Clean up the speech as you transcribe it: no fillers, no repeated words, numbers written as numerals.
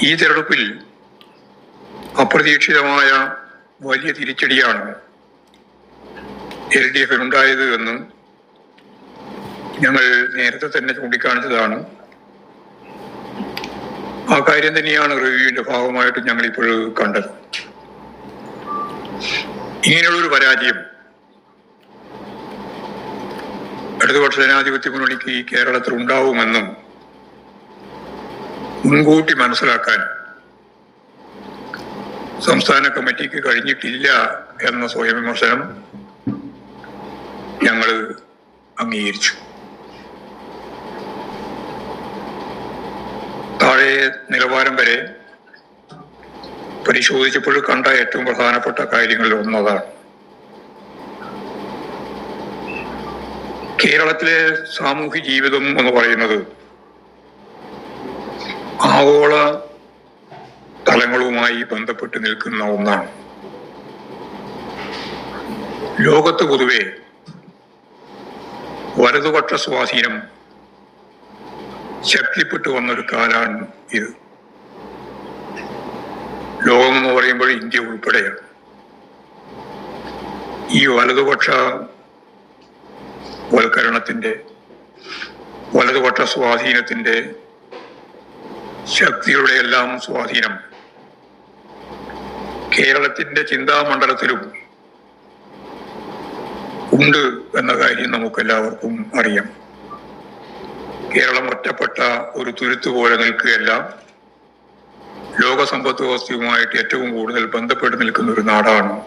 ഈ തെരഞ്ഞെടുപ്പിൽ അപ്രതീക്ഷിതമായ വലിയ തിരിച്ചടിയാണ് LDF ഉണ്ടായത് എന്ന് ഞങ്ങൾ നേരത്തെ തന്നെ ചൂണ്ടിക്കാണിച്ചതാണ്. ആ കാര്യം തന്നെയാണ് റിവ്യൂവിന്റെ ഭാഗമായിട്ട് ഞങ്ങൾ ഇപ്പോൾ കണ്ടത്. ഇങ്ങനെയുള്ളൊരു പരാജയം ഇടതുപക്ഷ ജനാധിപത്യ മുന്നണിക്ക് കേരളത്തിൽ ഉണ്ടാവുമെന്നും മുൻകൂട്ടി മനസ്സിലാക്കാൻ സംസ്ഥാന കമ്മിറ്റിക്ക് കഴിഞ്ഞിട്ടില്ല എന്ന സ്വയം വിമർശനം ഞങ്ങൾ അംഗീകരിച്ചു. താഴെ നിലവാരം വരെ പരിശോധിച്ചപ്പോൾ കണ്ട ഏറ്റവും പ്രധാനപ്പെട്ട കാര്യങ്ങളിൽ ഒന്നതാണ്. കേരളത്തിലെ സാമൂഹ്യ ജീവിതം എന്ന് പറയുന്നത് ആഗോള തലങ്ങളുമായി ബന്ധപ്പെട്ട് നിൽക്കുന്ന ഒന്നാണ്. ലോകത്ത് പൊതുവെ വലതുപക്ഷ സ്വാധീനം ശക്തിപ്പെട്ടു വന്നൊരു കാലാണ് ഇത്. ലോകം എന്ന് പറയുമ്പോൾ ഇന്ത്യ ഉൾപ്പെടെയാണ്. ഈ വലതുപക്ഷ വൽക്കരണത്തിന്റെ വലതുപക്ഷ സ്വാധീനത്തിന്റെ ശക്തിയുടെ എല്ലാം സ്വാധീനം കേരളത്തിന്റെ ചിന്താമണ്ഡലത്തിലും ഉണ്ട് എന്ന കാര്യം നമുക്കെല്ലാവർക്കും അറിയാം. കേരളം ഒറ്റപ്പെട്ട ഒരു തുരുത്ത് പോലെ നിൽക്കുകയല്ല, ലോക സമ്പദ് വ്യവസ്ഥയുമായിട്ട് ഏറ്റവും കൂടുതൽ ബന്ധപ്പെട്ട് നിൽക്കുന്ന ഒരു നാടാണ്.